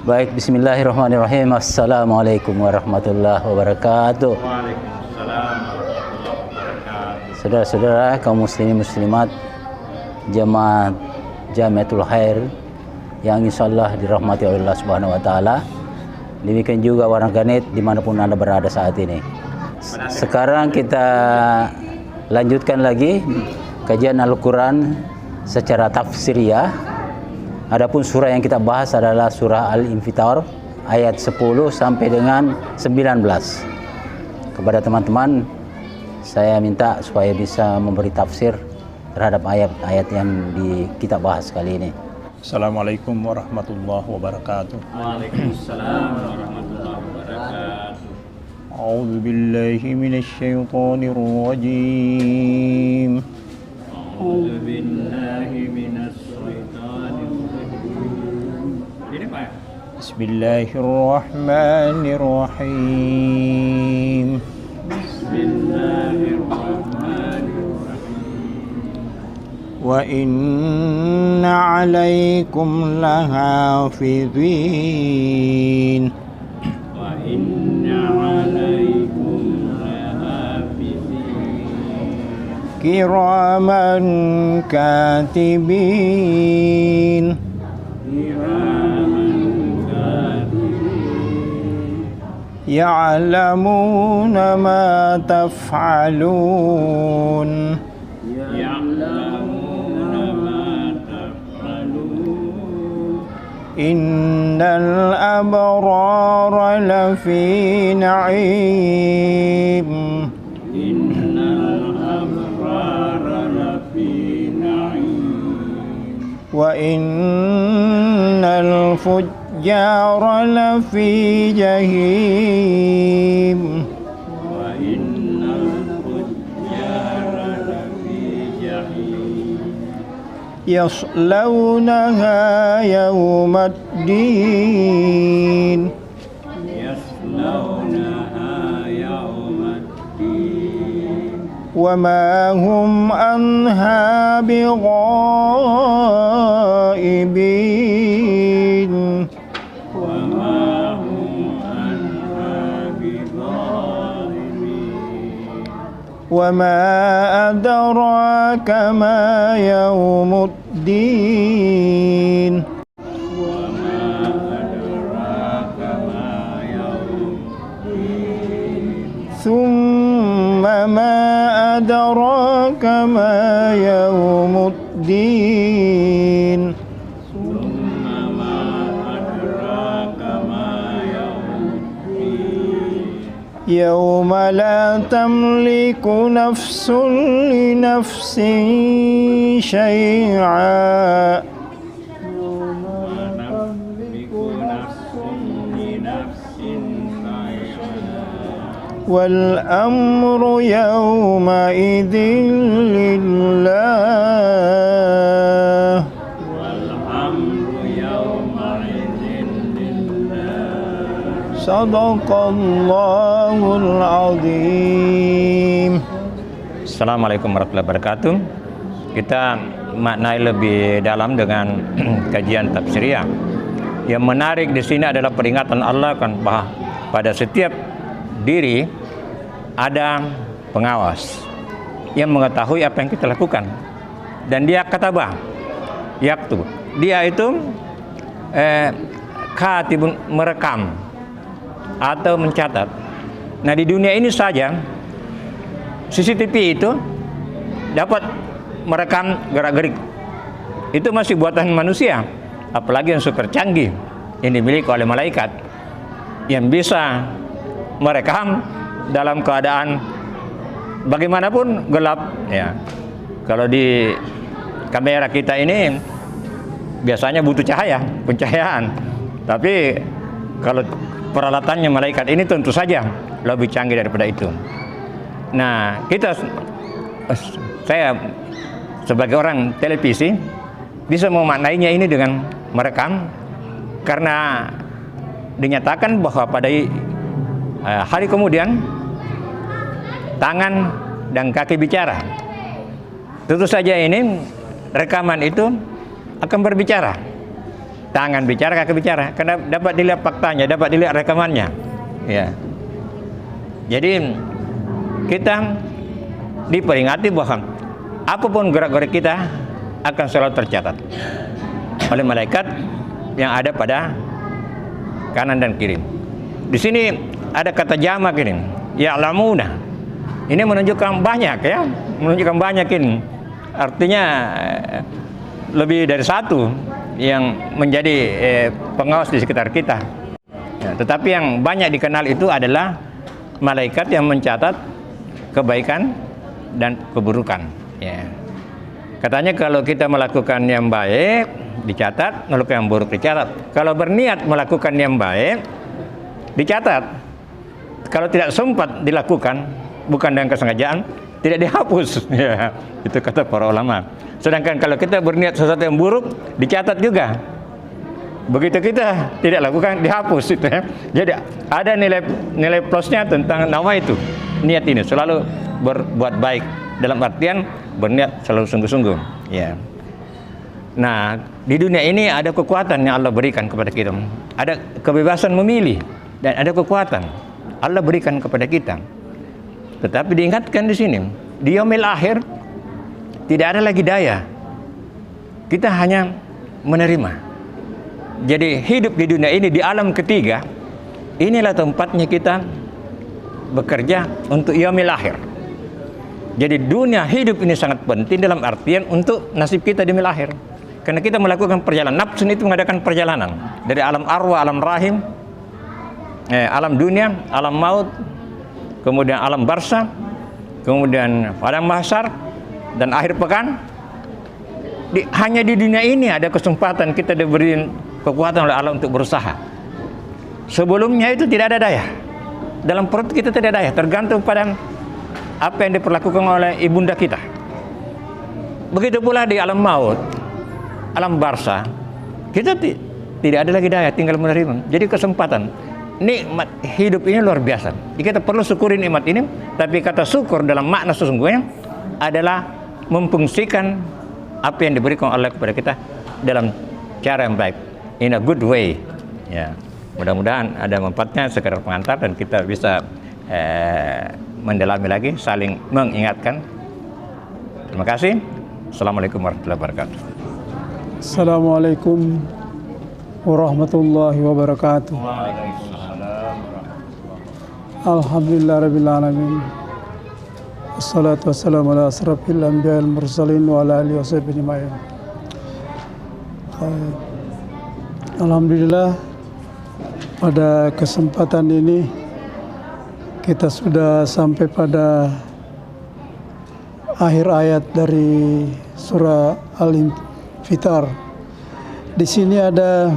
Baik, bismillahirrahmanirrahim. Assalamualaikum warahmatullahi wabarakatuh. Waalaikumsalam warahmatullahi wabarakatuh. Saudara-saudara kaum muslimin muslimat jemaat Jamiatul Khair yang insyaallah dirahmati oleh Allah Subhanahu wa taala. Demikian juga warganet dimanapun Anda berada saat ini. Sekarang kita lanjutkan lagi kajian Al-Quran secara tafsiriyah. Adapun surah yang kita bahas adalah surah Al-Infitar ayat 10 sampai dengan 19. Kepada teman-teman saya minta supaya bisa memberi tafsir terhadap ayat-ayat yang kita bahas kali ini. Assalamualaikum warahmatullahi wabarakatuh. Waalaikumsalam warahmatullahi wabarakatuh. A'udzu billahi minasy syaithanir rajim. A'udzu billahi minasy syaitonir rajim. Ini Pak. Bismillahirrahmanirrahim. Bismillahirrahmanirrahim. Wa inna 'alaikum lahafidhin. Wa inna 'alaikum lahafidhin. Kiraman katibin. يعلمون ما تفعلون إن الأبرار لفي نعيم وإن الفجار لفي جحيم يصلونها يوم الدين وما هم عنها بغائبين وما أدراك ما يوم الدين ثم ما أدراك ما يوم الدين يوم لا تملك نفس لنفس شيئا والأمر يومئذ لله Sadaqallahul azim. Assalamualaikum warahmatullahi wabarakatuh. Kita maknai lebih dalam dengan kajian tafsiriyah. Yang menarik di sini adalah peringatan Allah kan bahwa pada setiap diri ada pengawas yang mengetahui apa yang kita lakukan. Dan dia katabah, yaktub. Dia itu katibun, merekam atau mencatat. Nah, di dunia ini saja CCTV itu dapat merekam gerak-gerik. Itu masih buatan manusia, apalagi yang super canggih yang dimiliki oleh malaikat yang bisa merekam dalam keadaan bagaimanapun gelap ya. Kalau di kamera kita ini biasanya butuh cahaya, pencahayaan. Tapi kalau peralatannya malaikat ini tentu saja lebih canggih daripada itu. Nah, saya sebagai orang televisi bisa memaknainya ini dengan merekam karena dinyatakan bahwa pada hari kemudian tangan dan kaki bicara. Tentu saja ini rekaman itu akan berbicara. tangan bicara, kaki bicara, karena dapat dilihat faktanya, dapat dilihat rekamannya. Ya. Jadi kita diperingati bahwa apapun gerak-gerik kita akan selalu tercatat oleh malaikat yang ada pada kanan dan kiri. Di sini ada kata jamak ini, ya'lamuna. Ini menunjukkan banyak ya, menunjukkan banyak ini. Artinya lebih dari satu yang menjadi pengawas di sekitar kita. Ya, tetapi yang banyak dikenal itu adalah malaikat yang mencatat kebaikan dan keburukan. Ya. Katanya kalau kita melakukan yang baik dicatat, melakukan yang buruk dicatat. Kalau berniat melakukan yang baik dicatat. Kalau tidak sempat dilakukan, bukan dengan kesengajaan, tidak dihapus. Ya, itu kata para ulama. Sedangkan kalau kita berniat sesuatu yang buruk, dicatat juga. Begitu kita tidak lakukan, dihapus itu ya. Jadi ada nilai plusnya tentang nama itu. Niat ini selalu berbuat baik, dalam artian berniat selalu sungguh-sungguh. Ya. Nah, di dunia ini ada kekuatan yang Allah berikan kepada kita. Ada kebebasan memilih dan ada kekuatan Allah berikan kepada kita. Tetapi diingatkan di sini, di yaumil akhir tidak ada lagi daya. Kita hanya menerima. Jadi hidup di dunia ini, di alam ketiga, inilah tempatnya kita bekerja untuk yaumil akhir. Jadi dunia hidup ini sangat penting dalam artian untuk nasib kita di yaumil akhir. Karena kita melakukan perjalanan, nafsu itu mengadakan perjalanan dari alam arwah, alam rahim, alam dunia, alam maut, kemudian alam barzakh, kemudian padang mahsyar, dan akhir pekan. Hanya di dunia ini ada kesempatan kita diberi kekuatan oleh Allah untuk berusaha. Sebelumnya itu tidak ada daya. Dalam perut kita tidak ada daya, tergantung pada apa yang diperlakukan oleh ibunda kita. Begitu pula di alam maut, alam barzakh, kita tidak ada lagi daya, tinggal menerima. Jadi kesempatan, nikmat hidup ini luar biasa. Kita perlu syukuri nikmat ini, tapi kata syukur dalam makna sesungguhnya adalah memfungsikan apa yang diberikan Allah kepada kita dalam cara yang baik, in a good way. Ya, mudah-mudahan ada manfaatnya sekedar pengantar dan kita bisa mendalami lagi, saling mengingatkan. Terima kasih. Assalamualaikum warahmatullahi wabarakatuh. Assalamualaikum warahmatullahi wabarakatuh. Alhamdulillahirabbil alamin. Wassalatu wassalamu ala asrafil anbiya wal mursalin wa ala alihi washabbihi ajma'in. Alhamdulillah, pada kesempatan ini kita sudah sampai pada akhir ayat dari surah Al-Infitar. Di sini ada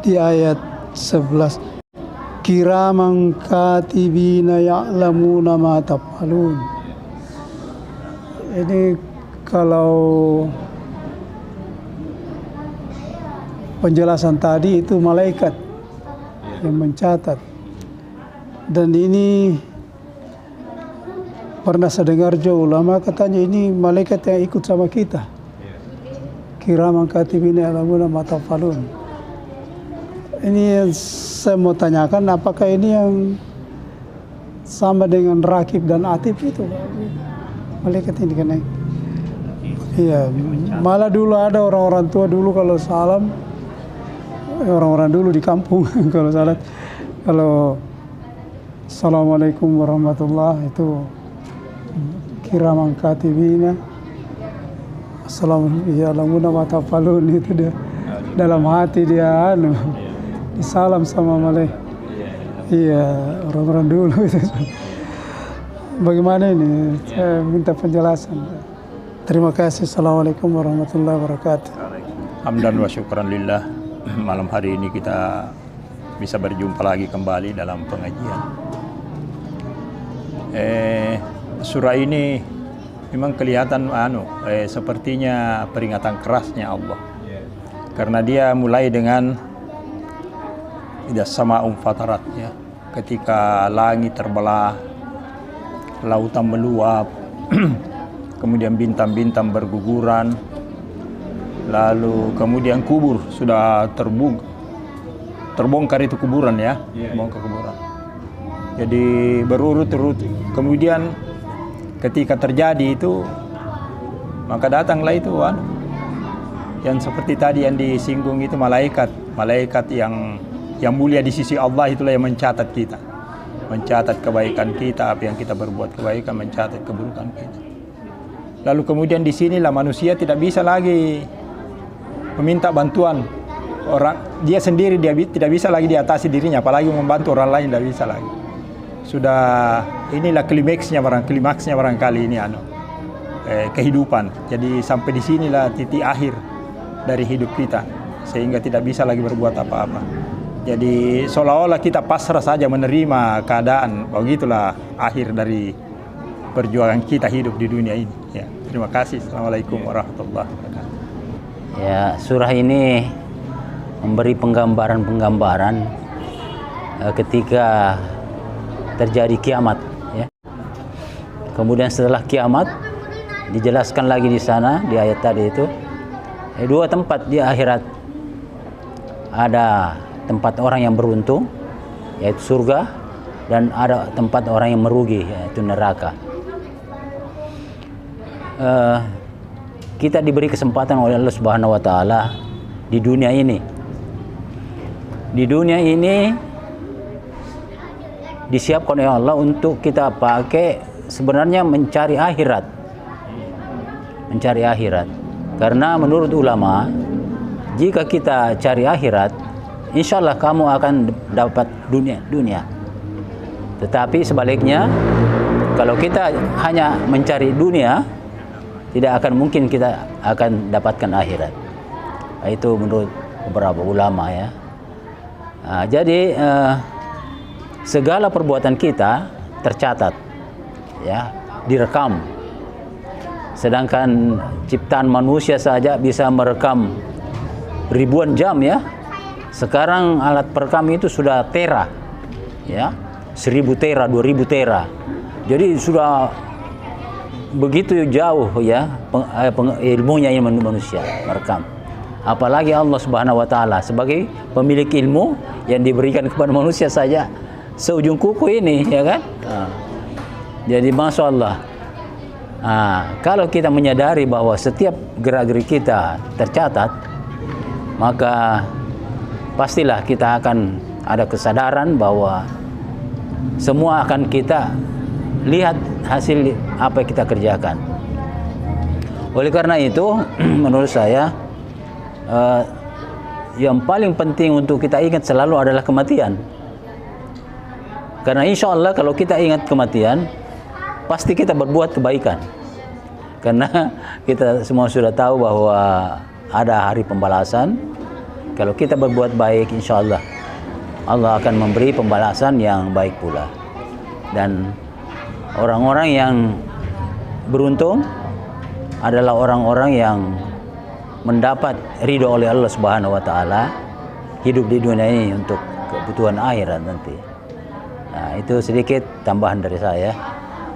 di ayat 11, kiraman katibina ya'lamuna ma taf'alun. Ini kalau penjelasan tadi itu malaikat yang mencatat. Dan ini pernah saya dengar juga ulama katanya ini malaikat yang ikut sama kita. Kiraman katibina ya'lamuna ma taf'alun. Ini yang saya mau tanyakan, apakah ini yang sama dengan Rakib dan Atib itu? Malaikat ini kan? Iya, malah dulu ada orang-orang tua dulu kalau salam, orang-orang dulu di kampung kalau salat, kalau Assalamualaikum warahmatullahi itu kiraman katibina, Assalamualaikum ya'lamuna ma taf'alun, itu dia dalam hati dia disalam sama malaikat. Iya, orang-orang dulu itu. Bagaimana ini? Saya minta penjelasan. Terima kasih. Assalamualaikum warahmatullahi wabarakatuh. Hamdan wa syukran lillah. Malam hari ini kita bisa berjumpa lagi kembali dalam pengajian. Surah ini memang kelihatan sepertinya peringatan kerasnya Allah. Karena dia mulai dengan idza sama'un fatarat, ya, ketika langit terbelah, lautan meluap, kemudian bintang-bintang berguguran, lalu kemudian kubur sudah terbongkar itu kuburan ya, bongkar kuburan. Jadi berurut-urut. Kemudian ketika terjadi itu, maka datanglah itu yang seperti tadi yang disinggung itu malaikat yang mulia di sisi Allah, itulah yang mencatat kita, mencatat kebaikan kita, apa yang kita berbuat kebaikan, mencatat keburukan kita. Lalu kemudian di sinilah manusia tidak bisa lagi meminta bantuan orang, dia sendiri dia tidak bisa lagi diatasi dirinya, apalagi membantu orang lain, tidak bisa lagi. Sudah inilah klimaksnya barangkali ini kehidupan. Jadi sampai di sinilah titik akhir dari hidup kita, sehingga tidak bisa lagi berbuat apa-apa. Jadi seolah-olah kita pasrah saja menerima keadaan. Begitulah akhir dari perjuangan kita hidup di dunia ini. Ya, terima kasih. Assalamualaikum warahmatullahi wabarakatuh. Ya, surah ini memberi penggambaran ketika terjadi kiamat. Ya. Kemudian setelah kiamat dijelaskan lagi di sana di ayat tadi itu dua tempat di akhirat. Ada tempat orang yang beruntung, yaitu surga, dan ada tempat orang yang merugi, yaitu neraka. Kita diberi kesempatan oleh Allah Subhanahu wa taala di dunia ini. Di dunia ini disiapkan oleh Allah untuk kita pakai sebenarnya mencari akhirat. Mencari akhirat. Karena menurut ulama, jika kita cari akhirat, insya Allah kamu akan dapat dunia. Tetapi sebaliknya, kalau kita hanya mencari dunia, tidak akan mungkin kita akan dapatkan akhirat. Itu menurut beberapa ulama ya. Jadi segala perbuatan kita tercatat, ya, direkam. Sedangkan ciptaan manusia saja bisa merekam ribuan jam ya. Sekarang alat perekam itu sudah tera, ya, 1000 tera, 2000 tera. Jadi sudah begitu jauh ya ilmunya ini manusia merekam. Apalagi Allah Subhanahu wa taala sebagai pemilik ilmu yang diberikan kepada manusia saja seujung kuku ini, ya kan? Jadi masya Allah. Kalau kita menyadari bahwa setiap gerak-gerik kita tercatat, maka pastilah kita akan ada kesadaran bahwa semua akan kita lihat hasil apa yang kita kerjakan. Oleh karena itu, menurut saya yang paling penting untuk kita ingat selalu adalah kematian. Karena insya Allah kalau kita ingat kematian, pasti kita berbuat kebaikan. Karena kita semua sudah tahu bahwa ada hari pembalasan. Kalau kita berbuat baik, insya Allah Allah akan memberi pembalasan yang baik pula. Dan orang-orang yang beruntung adalah orang-orang yang mendapat ridho oleh Allah Subhanahu wa taala, hidup di dunia ini untuk kebutuhan akhirat nanti. Nah, itu sedikit tambahan dari saya.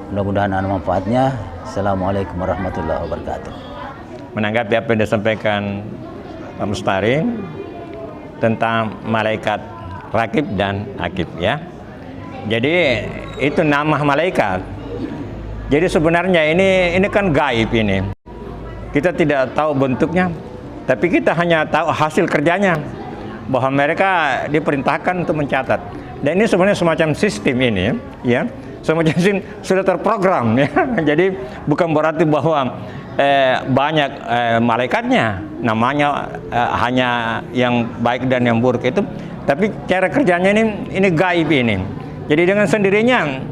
Mudah-mudahan ada manfaatnya. Assalamualaikum warahmatullahi wabarakatuh. Menanggapi apa yang disampaikan Pak Mustari tentang malaikat Rakib dan Akib ya. Jadi itu nama malaikat. Jadi sebenarnya ini kan gaib ini. Kita tidak tahu bentuknya, tapi kita hanya tahu hasil kerjanya, bahwa mereka diperintahkan untuk mencatat. Dan ini sebenarnya semacam sistem ini, ya, semacam sistem sudah terprogram, ya. Jadi bukan berarti bahwa banyak malaikatnya, namanya hanya yang baik dan yang buruk itu, tapi cara kerjanya ini gaib ini. Jadi dengan sendirinya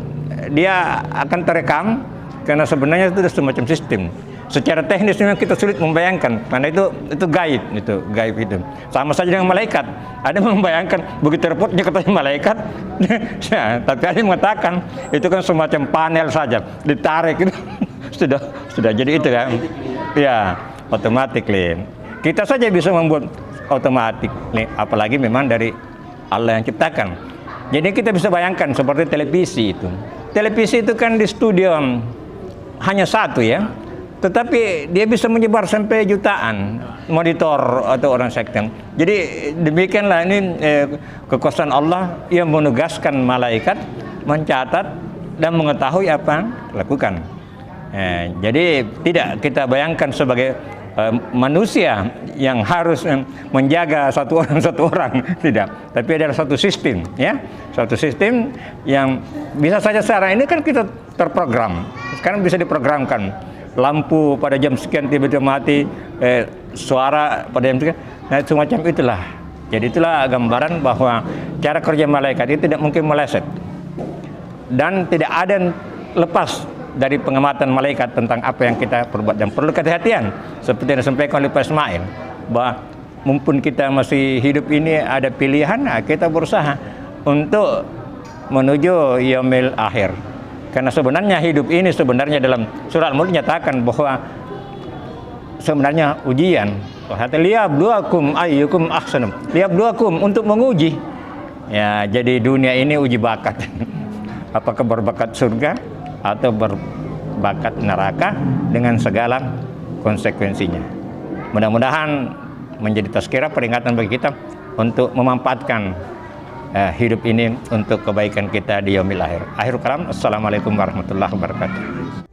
dia akan terekam, karena sebenarnya itu semacam sistem. Secara teknis memang kita sulit membayangkan, karena itu gaib itu. Sama saja dengan malaikat. Ada yang membayangkan begitu repotnya katanya malaikat, ya, tapi ada yang mengatakan itu kan semacam panel saja, ditarik itu sudah jadi itu kan. Ya, otomatis. Kita saja bisa membuat otomatis, apalagi memang dari Allah yang ciptakan. Jadi kita bisa bayangkan seperti televisi itu. Televisi itu kan di studio hanya satu ya. tetapi dia bisa menyebar sampai jutaan monitor atau orang sekten. Jadi demikianlah ini kekuasaan Allah yang menugaskan malaikat mencatat dan mengetahui apa yang lakukan. Jadi tidak kita bayangkan sebagai manusia yang harus menjaga satu orang tidak, tapi adalah satu sistem, ya, satu sistem yang bisa saja sekarang ini kan kita terprogram. Sekarang bisa diprogramkan. Lampu pada jam sekian tiba-tiba mati, suara pada jam sekian, nah semacam itulah. Jadi itulah gambaran bahwa cara kerja malaikat itu tidak mungkin meleset dan tidak ada yang lepas dari pengamatan malaikat tentang apa yang kita perbuat, dan perlu kehati-hatian seperti yang disampaikan oleh Pak Ismail bahwa mumpun kita masih hidup ini ada pilihan, nah kita berusaha untuk menuju yaumil akhir. Karena sebenarnya hidup ini sebenarnya dalam surat Al-Mulk nyatakan bahwa sebenarnya ujian. Liyabluwakum ayyukum ahsanu. Liyabluwakum, untuk menguji. Ya, jadi dunia ini uji bakat. Apakah berbakat surga atau berbakat neraka dengan segala konsekuensinya. Mudah-mudahan menjadi tazkirah, peringatan bagi kita untuk memanfaatkan hidup ini untuk kebaikan kita di yaumil akhir. Akhirul kalam, assalamualaikum warahmatullahi wabarakatuh.